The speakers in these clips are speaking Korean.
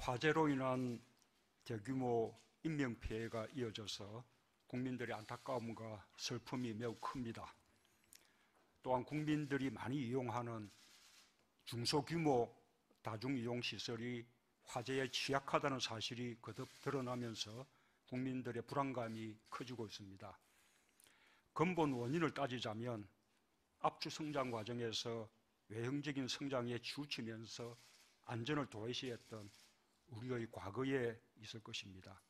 화재로 인한 대규모 인명피해가 이어져서 국민들의 안타까움과 슬픔이 매우 큽니다. 또한 국민들이 많이 이용하는 중소규모 다중이용시설이 화재에 취약하다는 사실이 거듭 드러나면서 국민들의 불안감이 커지고 있습니다. 근본 원인을 따지자면 압축 성장 과정에서 외형적인 성장에 치우치면서 안전을 도외시했던 우리의 과거에 있을 것입니다.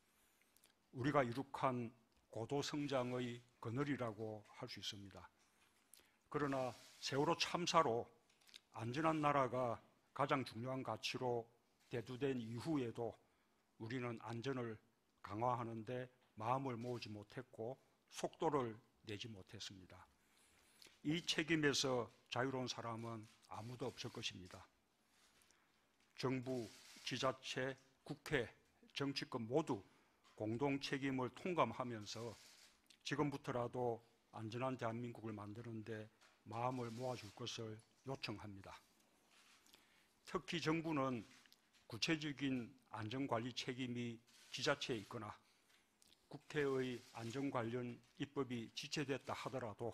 우리가 이룩한 고도 성장의 그늘이라고 할 수 있습니다. 그러나 세월호 참사로 안전한 나라가 가장 중요한 가치로 대두된 이후에도 우리는 안전을 강화하는 데 마음을 모으지 못했고 속도를 내지 못했습니다. 이 책임에서 자유로운 사람은 아무도 없을 것입니다. 정부, 지자체, 국회, 정치권 모두 공동 책임을 통감하면서 지금부터라도 안전한 대한민국을 만드는 데 마음을 모아줄 것을 요청합니다. 특히 정부는 구체적인 안전관리 책임이 지자체에 있거나 국회의 안전 관련 입법이 지체됐다 하더라도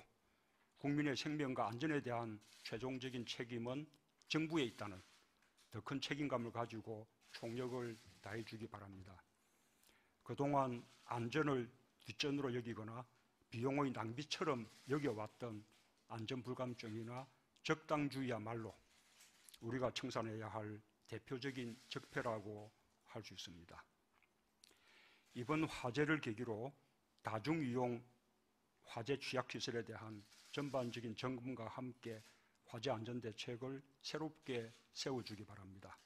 국민의 생명과 안전에 대한 최종적인 책임은 정부에 있다는 더 큰 책임감을 가지고 총력을 다해 주기 바랍니다. 그동안 안전을 뒷전으로 여기거나 비용의 낭비처럼 여겨왔던 안전불감증이나 적당주의야말로 우리가 청산해야 할 대표적인 적폐라고 할 수 있습니다. 이번 화재를 계기로 다중이용 화재 취약시설에 대한 전반적인 점검과 함께 화재 안전 대책을 새롭게 세워주기 바랍니다.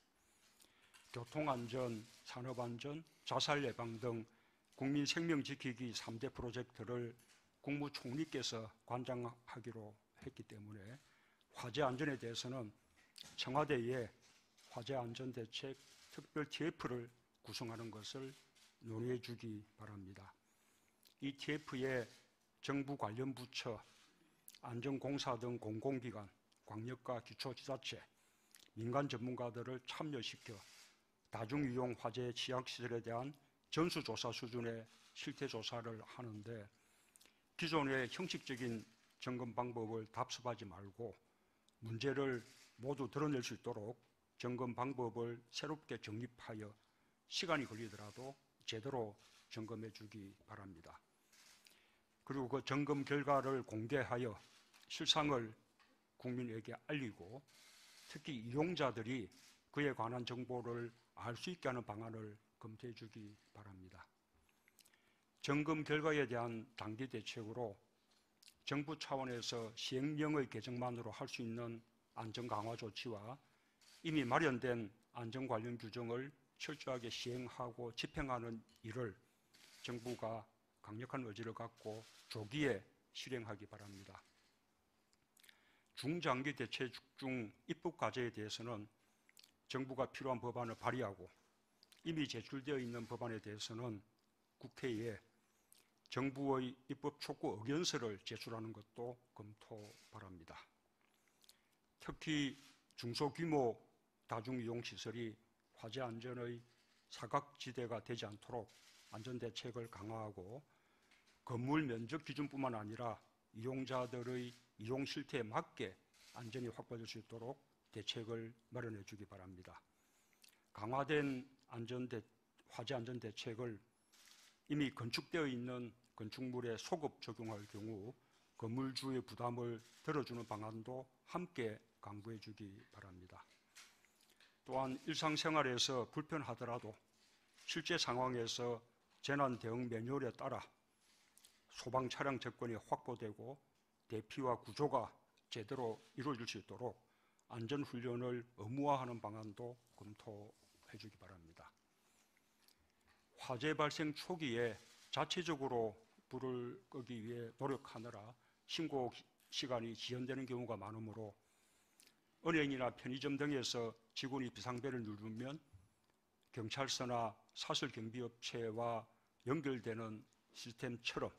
교통안전, 산업안전, 자살 예방 등 국민 생명 지키기 3대 프로젝트를 국무총리께서 관장하기로 했기 때문에 화재 안전에 대해서는 청와대에 화재 안전 대책 특별 TF를 구성하는 것을 논의해 주기 바랍니다. 이 TF에 정부 관련 부처, 안전공사 등 공공기관, 광역과 기초지자체, 민간 전문가들을 참여시켜 다중이용 화재 취약시설에 대한 전수조사 수준의 실태조사를 하는데 기존의 형식적인 점검 방법을 답습하지 말고 문제를 모두 드러낼 수 있도록 점검 방법을 새롭게 정립하여 시간이 걸리더라도 제대로 점검해 주기 바랍니다. 그리고 그 점검 결과를 공개하여 실상을 국민에게 알리고 특히 이용자들이 그에 관한 정보를 알 수 있게 하는 방안을 검토해 주기 바랍니다. 점검 결과에 대한 단기 대책으로 정부 차원에서 시행령의 개정만으로 할 수 있는 안전 강화 조치와 이미 마련된 안전 관련 규정을 철저하게 시행하고 집행하는 일을 정부가 강력한 의지를 갖고 조기에 실행하기 바랍니다. 중장기 대책 중 입법 과제에 대해서는 정부가 필요한 법안을 발의하고 이미 제출되어 있는 법안에 대해서는 국회에 정부의 입법 촉구 의견서를 제출하는 것도 검토 바랍니다. 특히 중소규모 다중이용시설이 화재 안전의 사각지대가 되지 않도록 안전대책을 강화하고 건물 면적 기준뿐만 아니라 이용자들의 이용 실태에 맞게 안전이 확보될 수 있도록 대책을 마련해 주기 바랍니다. 강화된 화재 안전 대책을 이미 건축되어 있는 건축물에 소급 적용할 경우 건물주의 부담을 덜어주는 방안도 함께 강구해 주기 바랍니다. 또한 일상생활에서 불편하더라도 실제 상황에서 재난 대응 매뉴얼에 따라 소방 차량 접근이 확보되고 대피와 구조가 제대로 이루어질 수 있도록 안전훈련을 의무화하는 방안도 검토해 주기 바랍니다. 화재 발생 초기에 자체적으로 불을 끄기 위해 노력하느라 신고 시간이 지연되는 경우가 많으므로 은행이나 편의점 등에서 직원이 비상벨을 누르면 경찰서나 사설경비업체와 연결되는 시스템처럼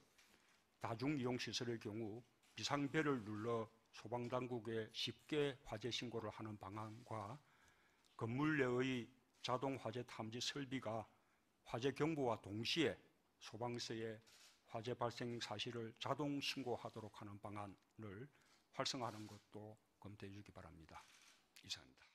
다중이용시설의 경우 비상벨을 눌러 소방당국에 쉽게 화재 신고를 하는 방안과 건물 내의 자동 화재 탐지 설비가 화재 경보와 동시에 소방서에 화재 발생 사실을 자동 신고하도록 하는 방안을 활성화하는 것도 검토해 주기 바랍니다. 이상입니다.